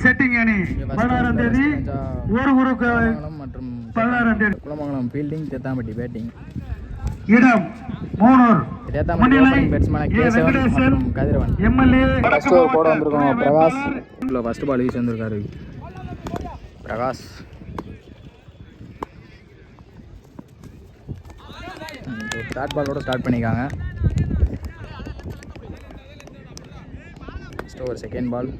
Setting அணி 16ஆம் தேதி ஒரு ஊருக்கு மற்றும் 16ஆம் தேதி குளமங்கலம் ஃபீல்டிங், தேத்தாம்பட்டி பேட்டிங். இடம் மூணூர் தேத்தாம்பட்டி ஓப்பனிங் பேட்ஸ்மேன் கேசவன் மற்றும் கதிரவன். எம்எல்ஏ ஃபர்ஸ்ட் ஓவர் போட வந்திருக்கோம் பிரகாஷ். ஃபர்ஸ்ட் பால் வீசி வந்திருக்காரு பிரகாஷ். ஸ்டார்ட் பாலோட ஸ்டார்ட் பண்ணிக்காங்க. First over second ball.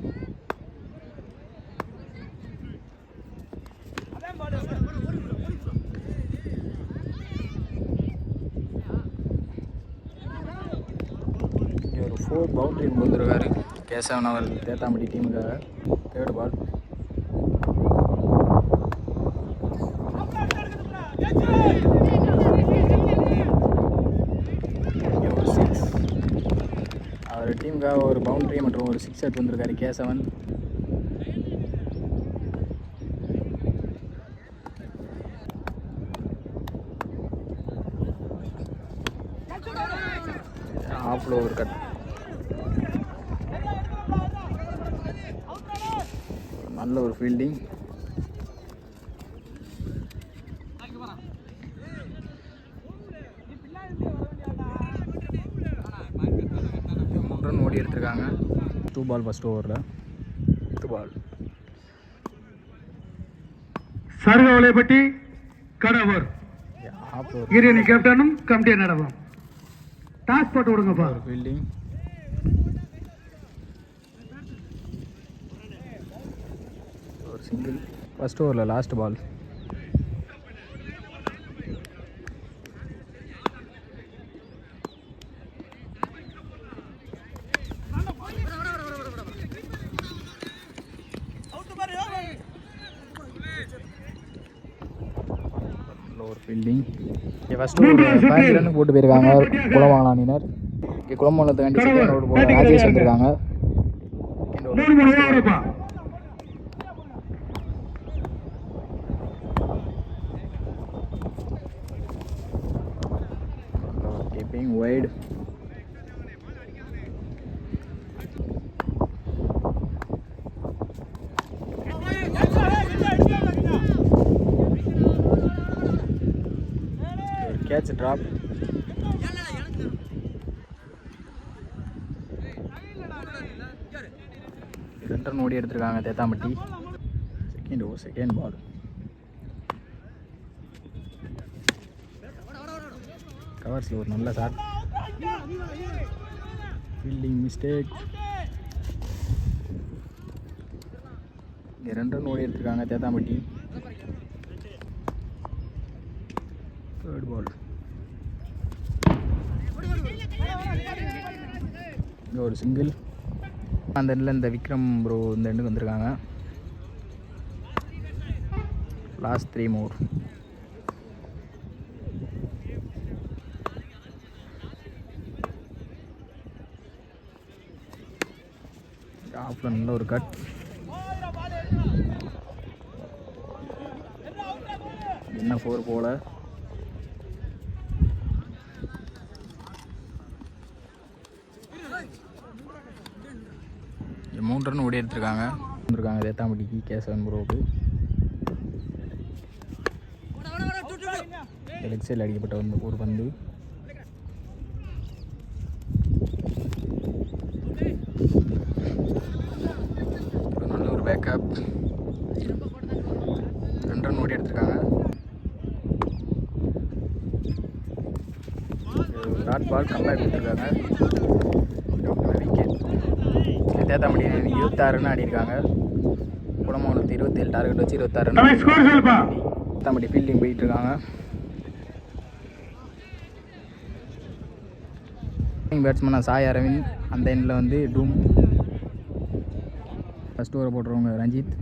ஒரு 4 பவுண்டரி கொண்டு வந்துருக்காரு கேசவன் அவர் தேத்தாம்பட்டி டீமுக்காக. Third ball. ஒரு 6. அவர் டீமுக்காக ஒரு பவுண்டரி மற்றும் ஒரு 6 எடுத்து வந்திருக்காரு கேசவன். ஆஃப்ல ஒரு கட். நல்ல ஒரு ஃபீல்டிங். ரன் ஓடி எடுத்திருக்காங்க. 2 பால் ஃபர்ஸ்ட் ஓவரில். 2 பால். சர்வவலைப்பட்டி கடவர் கிரியணி கேப்டனும் கமிட்டியை நடவும். டாஸ் போட்டு விடுங்கப்பா. ஒரு ஃபீல்டிங். ஒரு சிங்கிள். ஃபர்ஸ்ட் ஓவரில் லாஸ்ட் பால். ஒரு ஃபீல்டிங். ஃபர்ஸ்ட் ஒரு 5 ரன் போட்டு போயிருக்காங்க குளமங்கலம் அணியினர். இங்கே குளமங்கலத்துக்காண்டி செகண்ட் ஓவர் போட ராஜேஷ் வந்திருக்காங்க. Keeping wide. Catch drop. Run ஓடி எடுத்திருக்காங்க தேத்தாம்பட்டி. Second ball. கவர்ஸில் ஒரு நல்ல ஷாட். Fielding mistake. இங்கே 2 ரன் ஓடி எடுத்திருக்காங்க தேத்தாம்பட்டி. தேர்ட் பால். இங்கே ஒரு சிங்கிள். அந்த எண்டில் இந்த விக்ரம் ப்ரோ இந்த எண்டுக்கு வந்திருக்காங்க. Last 3 more. ஆஃப்ல நல்ல ஒரு கட். என்ன 4 போல. மூன்று ரன் ஓடி எடுத்திருக்காங்க தேத்தாம்பட்டிக்கு கேசவன் ப்ரோவுக்கு. லெக் சைடில் அடிக்கப்பட்ட ஒரு பந்து. நல்ல ஒரு பேக்கப். 2 ரன் ஓடி எடுத்திருக்காங்க. டாட் பால் கம்பேக் கொடுத்துருக்காங்க. விக்கெட். தேத்தாம்பட்டி 26 ரன் ஆடிருக்காங்க. குளமங்கலத்து 27 டார்கெட் வச்சு 26 ரன். தேத்தாம்பட்டி ஃபீல்டிங் போயிட்டு இருக்காங்க. பேட்ஸ்மேனாக சாய் அரவிந்த். அந்த எண்டில் வந்து டூம். ஃபர்ஸ்ட் ஓவர் போட்டுருவாங்க ரஞ்சித்.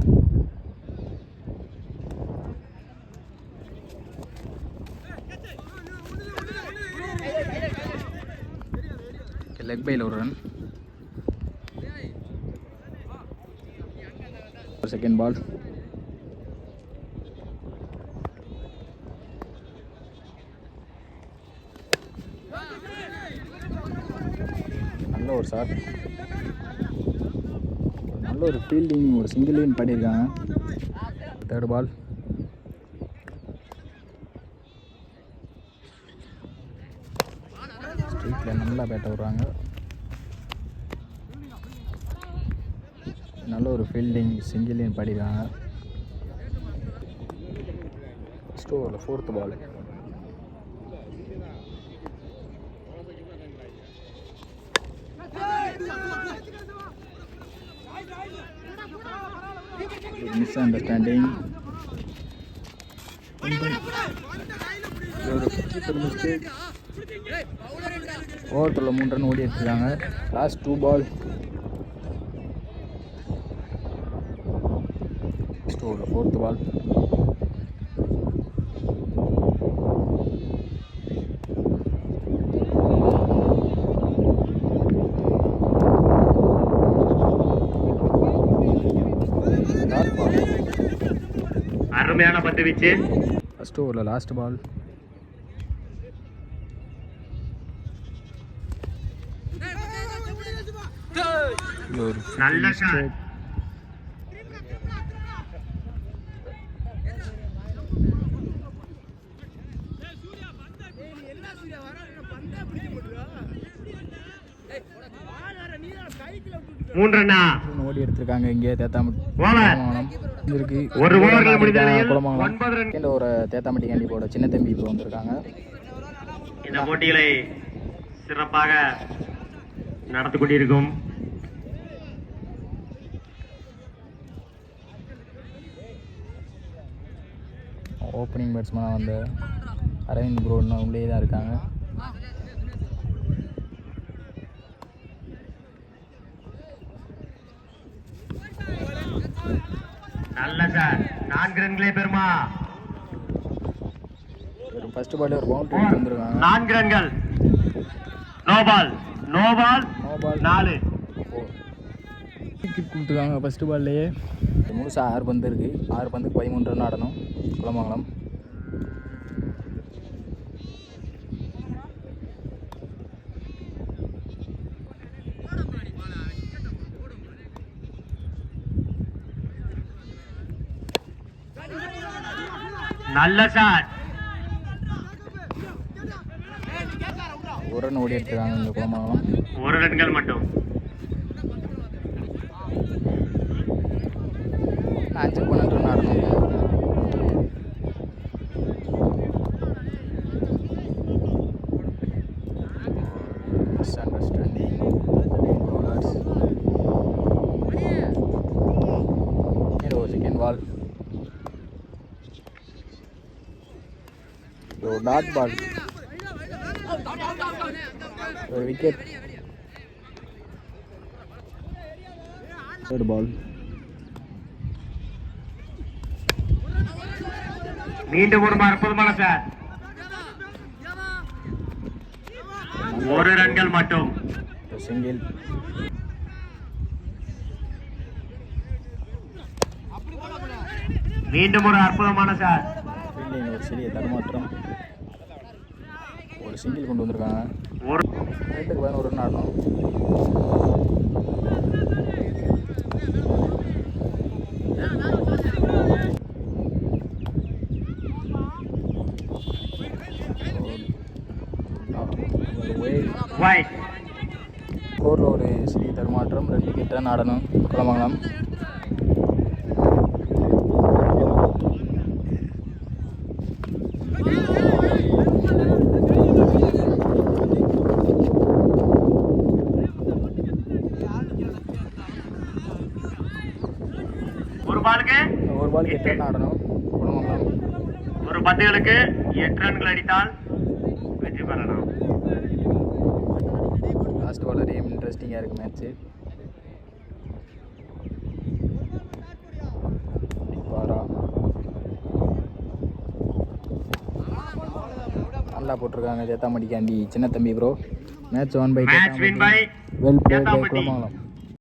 லெக் பையில் ஒரு ரன். Second ball. நல்ல ஒரு ஷாட். நல்ல நல்ல ஒரு ஃபீல்டிங், ஒரு சிங்கிள் லைன் பண்ணியிருக்காங்க. Third ball. ஸ்ட்ரீட்டில் நல்லா பேட்டை விடுறாங்க. நல்ல ஒரு ஃபீல்டிங், சிங்கிள் லைன் பண்ணியிருக்காங்க. ஸ்டோரில் ஃபோர்த் பால். Miss understanding. ஒரு கீப்பர் மிஸ்டேக். ஓவர்ல 3 ரன் ஓடி எடுத்துருக்காங்க. லாஸ்ட் 2 பால். ஸ்டோரில் ஃபோர்த் பால். அருமையான பந்து வீச்சு. ஃபர்ஸ்ட் ஓவரில் லாஸ்ட் பால். நல்ல ஷாட். மூன்று ரன்னா ஓடி எடுத்திருக்காங்க. இங்கே ஓவர் இருக்கு. ஒரு ஓவர்கள் முடிந்த நிலையில் 9 ரன். ஒரு தேத்தாம்பட்டி கண்டிப்போட சின்ன தம்பி இப்போ வந்திருக்காங்க. இந்த போட்டிகளை சிறப்பாக நடத்தி கொண்டிருக்கும் ஓப்பனிங் பேட்ஸ்மேனாக வந்த அரவிந்த் ப்ரோ இன்னும் உள்ளே தான் இருக்காங்க. நல்ல சார். 4 ரன்களே பெருமா. ஒரு ஃபர்ஸ்ட் பால் ஒரு பவுண்டரி வந்துருக்காங்க. 4 ரன்கள். No ball. 4 விக்கெட் கொடுத்துருக்காங்க ஃபர்ஸ்ட் பால்லையே. முழுசாக 6 பந்து இருக்குது. 6 பந்துக்கு 13 ரன் ஆடணும் குளமங்கலம். நல்ல ஷாட். ஒரு ரன் ஓடி எடுத்துருக்காங்க இந்த குளமங்கலம். 1 ரன்கள் மட்டும். 5-12 ரன் ஆடணும். Misunderstanding. Second ball. Dot ball. ஒரு விக்கெட். தேர்ட் பால். மீண்டும் ஒரு அற்புதமான சார். 1 ரன்கள் மட்டும். சிங்கிள். மீண்டும் ஒரு அற்புதமான சார். ஃபீல்டிங் ஒரு சிறிய தடுமாற்றம். ஒரு சிங்கிள் கொண்டு வந்திருக்காங்க. ஒரு 11 ரன் ஆடணும். வைட். ஸ்கோரில் ஒரு சிறிய தடுமாற்றம். 2 விக்கெட் ரன் ஆடணும் குளமங்கலம். ஒரு பாலுக்கு 8 ரன் ஆடணும் குளமங்கலம். ஒரு பந்துகளுக்கு 8 ரன்கள் அடித்தால் வெற்றி பெறலாம். லாஸ்ட் பால் வரையும் இன்ட்ரெஸ்டிங்காக இருக்குது மேட்ச்சு. நல்லா போட்டிருக்காங்க தேத்தாம்பட்டிக்காண்டி சின்ன தம்பி bro. Match 1 by match win by well played by Thethampatti. Kulamangalam.